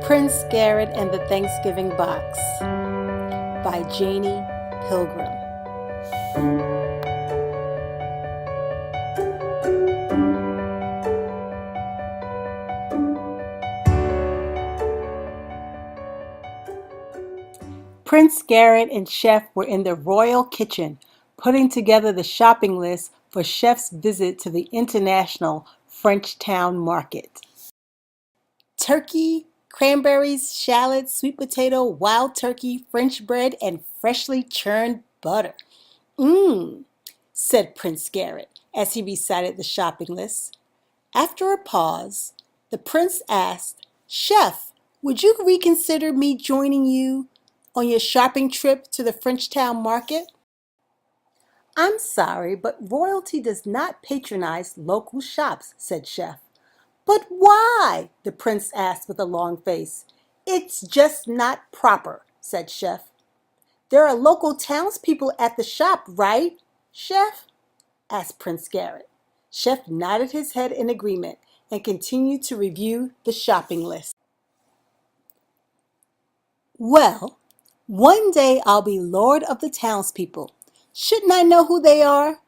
Prince Garrett and the Thanksgiving Box by Jannie Pilgrim. Prince Garrett and Chef were in the royal kitchen, putting together the shopping list for Chef's visit to the International Frenchtown Market. Turkey, cranberries, shallots, sweet potato, wild turkey, French bread, and freshly churned butter. Mmm, said Prince Garrett as he recited the shopping list. After a pause, the prince asked, "Chef, would you reconsider me joining you on your shopping trip to the Frenchtown Market?" "I'm sorry, but royalty does not patronize local shops," said Chef. "But why?" the prince asked with a long face. "It's just not proper," said Chef. "There are local townspeople at the shop, right, Chef?" asked Prince Garrett. Chef nodded his head in agreement and continued to review the shopping list. "Well, one day I'll be lord of the townspeople. Shouldn't I know who they are?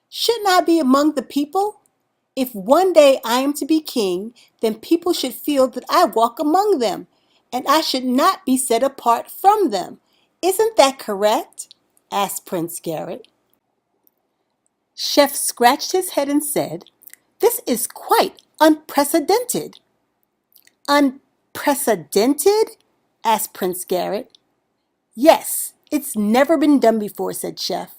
Shouldn't I be among the people? If one day I am to be king, then people should feel that I walk among them, and I should not be set apart from them. Isn't that correct?" asked Prince Garrett. Chef scratched his head and said, "This is quite unprecedented." "Unprecedented?" asked Prince Garrett. "Yes, it's never been done before," said Chef.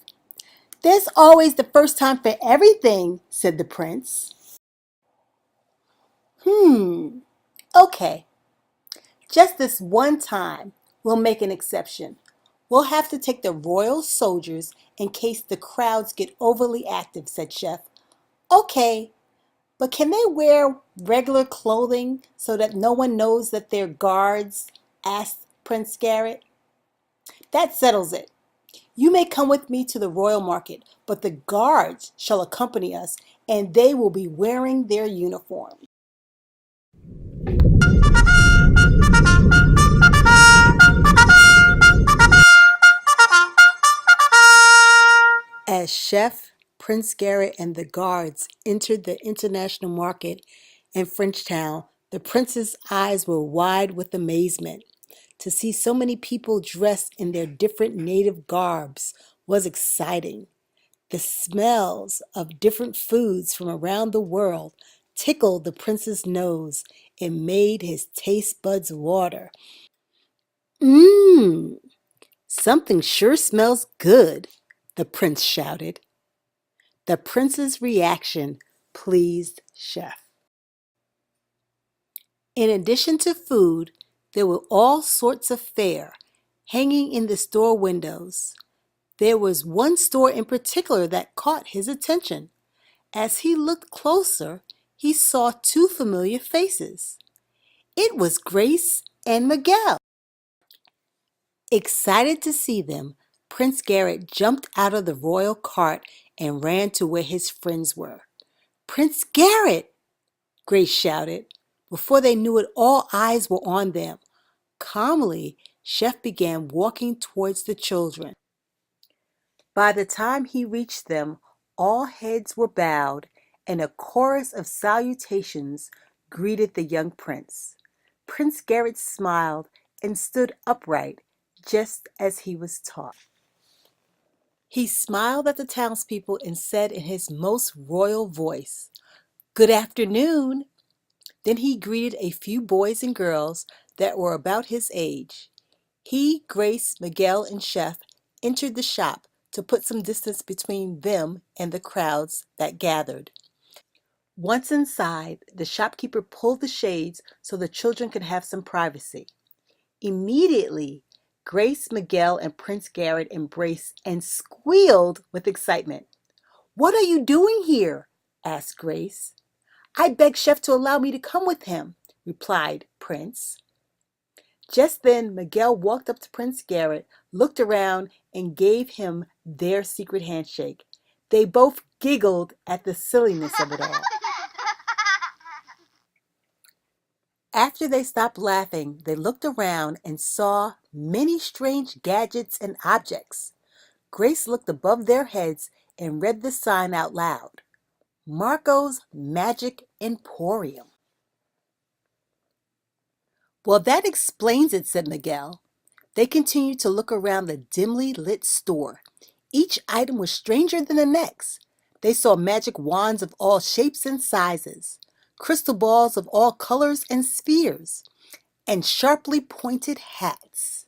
"There's always the first time for everything," said the prince. Okay, just this one time, we'll make an exception. We'll have to take the royal soldiers in case the crowds get overly active," said Chef. "Okay, but can they wear regular clothing so that no one knows that they're guards?" asked Prince Garrett. "That settles it. You may come with me to the royal market, but the guards shall accompany us, and they will be wearing their uniforms." As Chef, Prince Garrett, and the guards entered the international market in Frenchtown, the prince's eyes were wide with amazement. To see so many people dressed in their different native garbs was exciting. The smells of different foods from around the world tickled the prince's nose and made his taste buds water. Mmm, something sure smells good," the prince shouted. The prince's reaction pleased Chef. In addition to food, there were all sorts of fare hanging in the store windows. There was one store in particular that caught his attention. As he looked closer, he saw two familiar faces. It was Grace and Miguel. Excited to see them, Prince Garrett jumped out of the royal cart and ran to where his friends were. "Prince Garrett!" Grace shouted. Before they knew it, all eyes were on them. Calmly, Chef began walking towards the children. By the time he reached them, all heads were bowed, and a chorus of salutations greeted the young prince. Prince Garrett smiled and stood upright, just as he was taught. He smiled at the townspeople and said in his most royal voice, "Good afternoon." Then he greeted a few boys and girls that were about his age. He, Grace, Miguel, and Chef entered the shop to put some distance between them and the crowds that gathered. Once inside, the shopkeeper pulled the shades so the children could have some privacy. Immediately, Grace, Miguel, and Prince Garrett embraced and squealed with excitement. "What are you doing here?" asked Grace. "I begged Chef to allow me to come with him," replied Prince. Just then, Miguel walked up to Prince Garrett, looked around, and gave him their secret handshake. They both giggled at the silliness of it all. After they stopped laughing, they looked around and saw many strange gadgets and objects. Grace looked above their heads and read the sign out loud. Marco's Magic Emporium. Well, that explains it, said Miguel. They continued to look around the dimly lit store. Each item was stranger than the next. They saw magic wands of all shapes and sizes, crystal balls of all colors and spheres, and sharply pointed hats.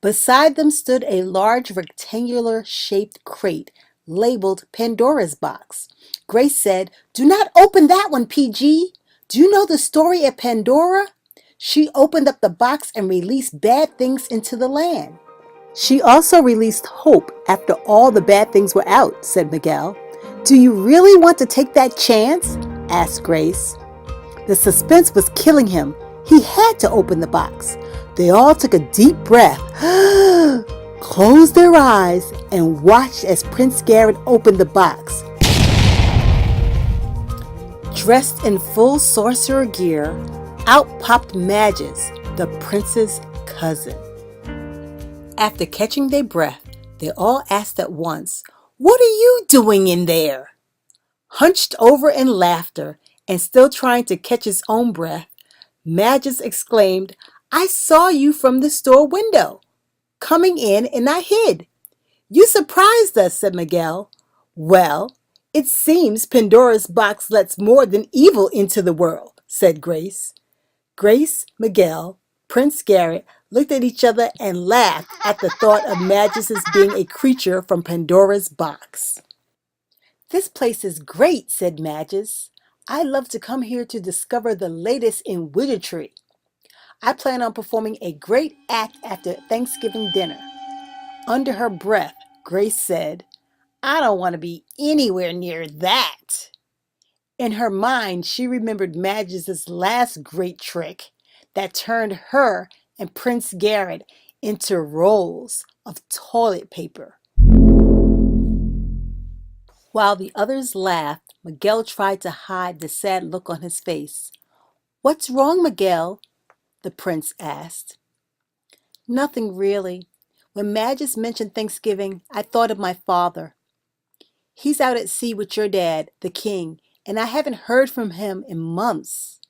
Beside them stood a large rectangular shaped crate labeled Pandora's Box. Grace said, "Do not open that one, PG. Do you know the story of Pandora? She opened up the box and released bad things into the land." "She also released hope after all the bad things were out," said Miguel. "Do you really want to take that chance?" asked Grace. The suspense was killing him. He had to open the box. They all took a deep breath, closed their eyes, and watched as Prince Garrett opened the box. Dressed in full sorcerer gear, out popped Magus, the prince's cousin. After catching their breath, they all asked at once, "What are you doing in there?" Hunched over in laughter and still trying to catch his own breath, Magus exclaimed, "I saw you from the store window, coming in and I hid." "You surprised us," said Miguel. "Well, it seems Pandora's box lets more than evil into the world," said Grace. Grace, Miguel, Prince Garrett looked at each other and laughed at the thought of Magus's being a creature from Pandora's box. "This place is great," said Magus. "I love to come here to discover the latest in wizardry. I plan on performing a great act after Thanksgiving dinner." Under her breath, Grace said, "I don't want to be anywhere near that." In her mind, she remembered Magus's last great trick that turned her and Prince Garrett into rolls of toilet paper. While the others laughed, Miguel tried to hide the sad look on his face. "What's wrong, Miguel?" the prince asked. "Nothing really. When Magus mentioned Thanksgiving, I thought of my father. He's out at sea with your dad, the king, and I haven't heard from him in months.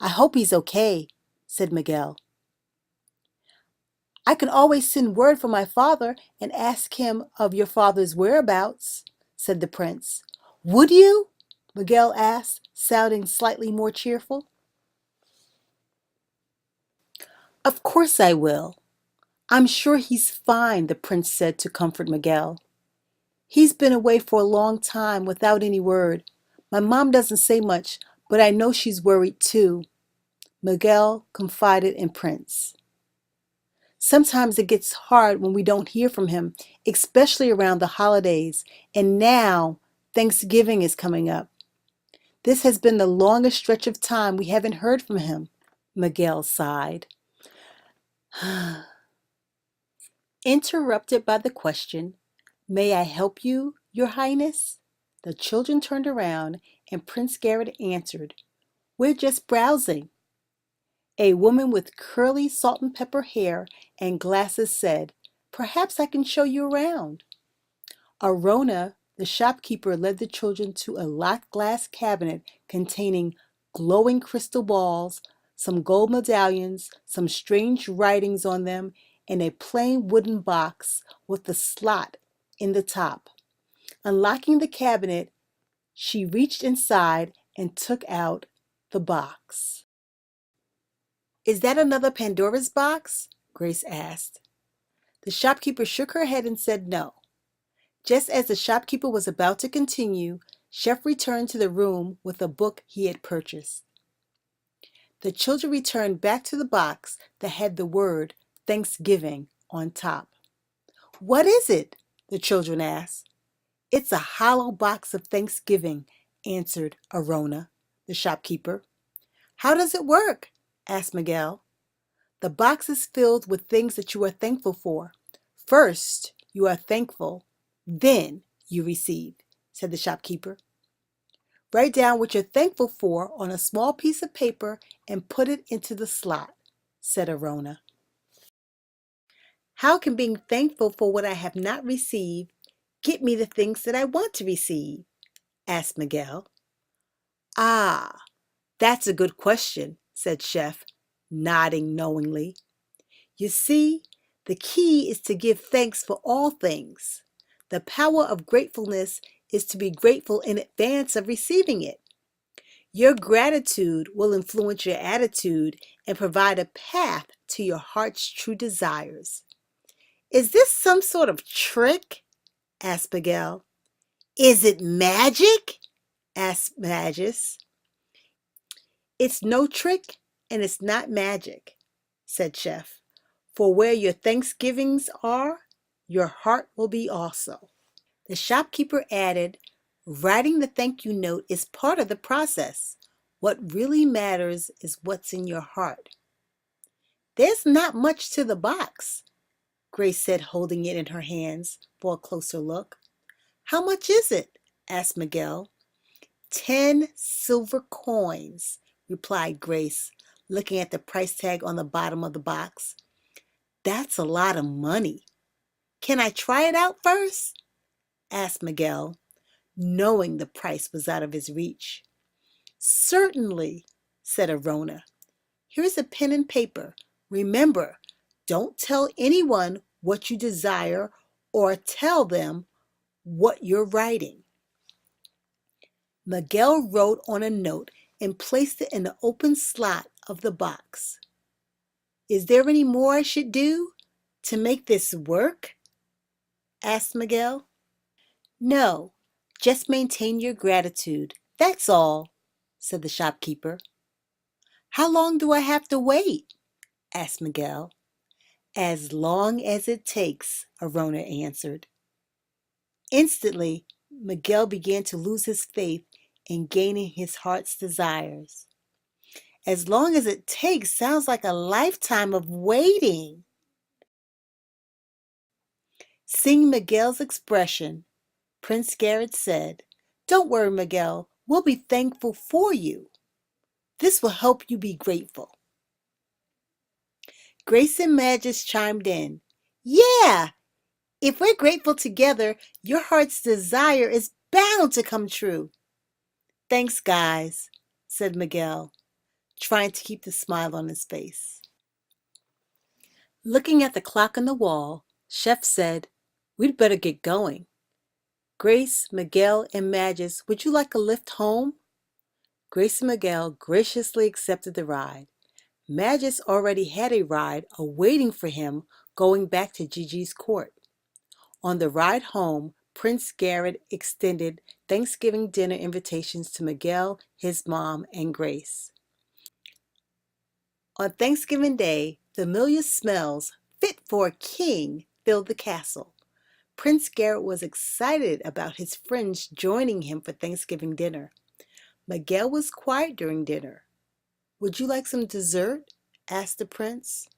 I hope he's okay," said Miguel. "I can always send word for my father and ask him of your father's whereabouts," said the prince. "Would you?" Miguel asked, sounding slightly more cheerful. "Of course I will. I'm sure he's fine," the prince said to comfort Miguel. "He's been away for a long time without any word. My mom doesn't say much, but I know she's worried too." Miguel confided in Prince. "Sometimes it gets hard when we don't hear from him, especially around the holidays, and now Thanksgiving is coming up. This has been the longest stretch of time we haven't heard from him." Miguel sighed. Interrupted by the question, "May I help you, Your Highness?" The children turned around and Prince Garrett answered, "We're just browsing." A woman with curly salt and pepper hair and glasses said, "Perhaps I can show you around." Arona, the shopkeeper, led the children to a locked glass cabinet containing glowing crystal balls, some gold medallions, some strange writings on them, and a plain wooden box with a slot in the top. Unlocking the cabinet, she reached inside and took out the box. "Is that another Pandora's box?" Grace asked. The shopkeeper shook her head and said no. Just as the shopkeeper was about to continue, Chef returned to the room with a book he had purchased. The children returned back to the box that had the word Thanksgiving on top. "What is it?" the children asked. "It's a hollow box of Thanksgiving," answered Arona, the shopkeeper. "How does it work?" asked Miguel. "The box is filled with things that you are thankful for. First, you are thankful, then you receive," said the shopkeeper. Write down what you're thankful for on a small piece of paper and put it into the slot, said Arona. How can being thankful for what I have not received get me the things that I want to receive? Asked Miguel. Ah, that's a good question, said Chef, nodding knowingly. You see, the key is to give thanks for all things. The power of gratefulness is to be grateful in advance of receiving it. Your gratitude will influence your attitude and provide a path to your heart's true desires. Is this some sort of trick? Asked Miguel. Is it magic? Asked Magus. It's no trick and it's not magic, said Chef. For where your thanksgivings are, your heart will be also. The shopkeeper added, writing the thank you note is part of the process. What really matters is what's in your heart. There's not much to the box, Grace said, holding it in her hands for a closer look. How much is it? Asked Miguel. 10 silver coins, replied Grace, looking at the price tag on the bottom of the box. That's a lot of money. Can I try it out first? Asked Miguel, knowing the price was out of his reach. Certainly, said Arona. Here's a pen and paper. Remember, don't tell anyone what you desire or tell them what you're writing. Miguel wrote on a note and placed it in the open slot of the box. Is there any more I should do to make this work? Asked Miguel. No, just maintain your gratitude. That's all, said the shopkeeper. How long do I have to wait? Asked Miguel. As long as it takes, Arona answered. Instantly, Miguel began to lose his faith in gaining his heart's desires. As long as it takes sounds like a lifetime of waiting. Seeing Miguel's expression, Prince Garrett said, Don't worry, Miguel. We'll be thankful for you. This will help you be grateful. Grace and Magus chimed in. Yeah, if we're grateful together, your heart's desire is bound to come true. Thanks, guys, said Miguel, trying to keep the smile on his face. Looking at the clock on the wall, Chef said, We'd better get going. Grace, Miguel, and Magus, would you like a lift home? Grace and Miguel graciously accepted the ride. Magus already had a ride awaiting for him going back to Gigi's court. On the ride home, Prince Garrett extended Thanksgiving dinner invitations to Miguel, his mom, and Grace. On Thanksgiving Day, familiar smells fit for a king filled the castle. Prince Garrett was excited about his friends joining him for Thanksgiving dinner. Miguel was quiet during dinner. Would you like some dessert? Asked the prince.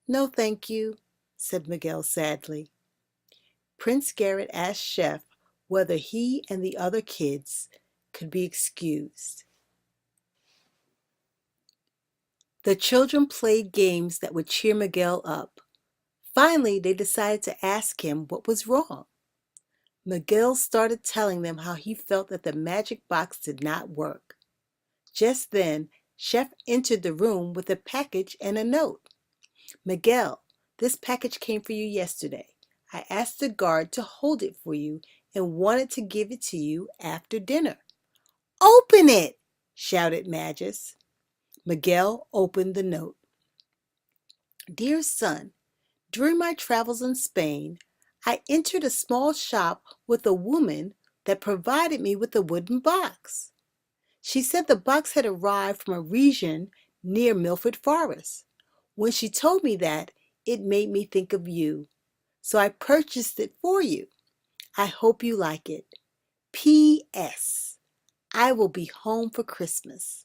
No, thank you, said Miguel sadly. Prince Garrett asked Chef whether he and the other kids could be excused. The children played games that would cheer Miguel up. Finally, they decided to ask him what was wrong. Miguel started telling them how he felt that the magic box did not work. Just then, Chef entered the room with a package and a note. Miguel, this package came for you yesterday. I asked the guard to hold it for you and wanted to give it to you after dinner. Open it! Shouted Magus. Miguel opened the note. Dear son, during my travels in Spain, I entered a small shop with a woman that provided me with a wooden box. She said the box had arrived from a region near Milford Forest. When she told me that, it made me think of you. So I purchased it for you. I hope you like it. P.S. I will be home for Christmas.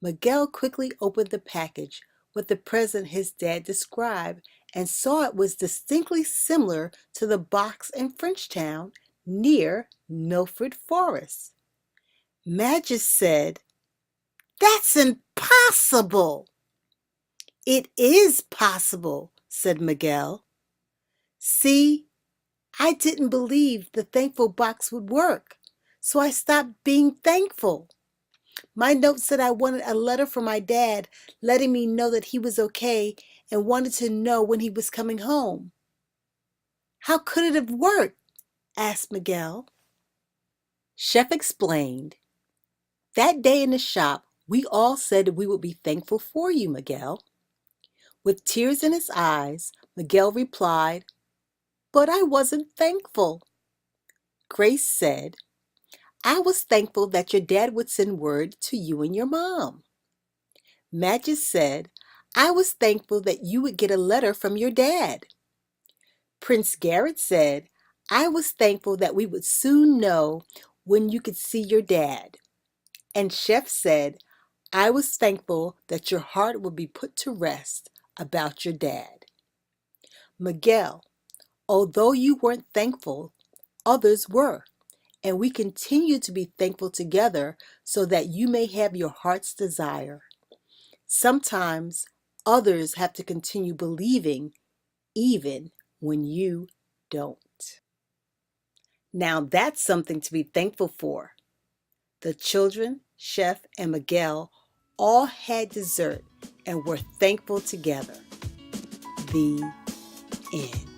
Miguel quickly opened the package with the present his dad described and saw it was distinctly similar to the box in Frenchtown near Milford Forest. Madge said, "That's impossible." "It is possible," said Miguel. "See, I didn't believe the thankful box would work, so I stopped being thankful. My note said I wanted a letter from my dad letting me know that he was okay and wanted to know when he was coming home." "How could it have worked?" asked Miguel. Chef explained, "That day in the shop, we all said we would be thankful for you, Miguel." With tears in his eyes, Miguel replied, "But I wasn't thankful." Grace said, "I was thankful that your dad would send word to you and your mom." Madge said, "I was thankful that you would get a letter from your dad." Prince Garrett said, "I was thankful that we would soon know when you could see your dad." And Chef said, "I was thankful that your heart would be put to rest about your dad." Miguel, although you weren't thankful, others were, and we continue to be thankful together so that you may have your heart's desire. Sometimes others have to continue believing even when you don't. Now that's something to be thankful for. The children, Chef, and Miguel all had dessert and were thankful together. The end.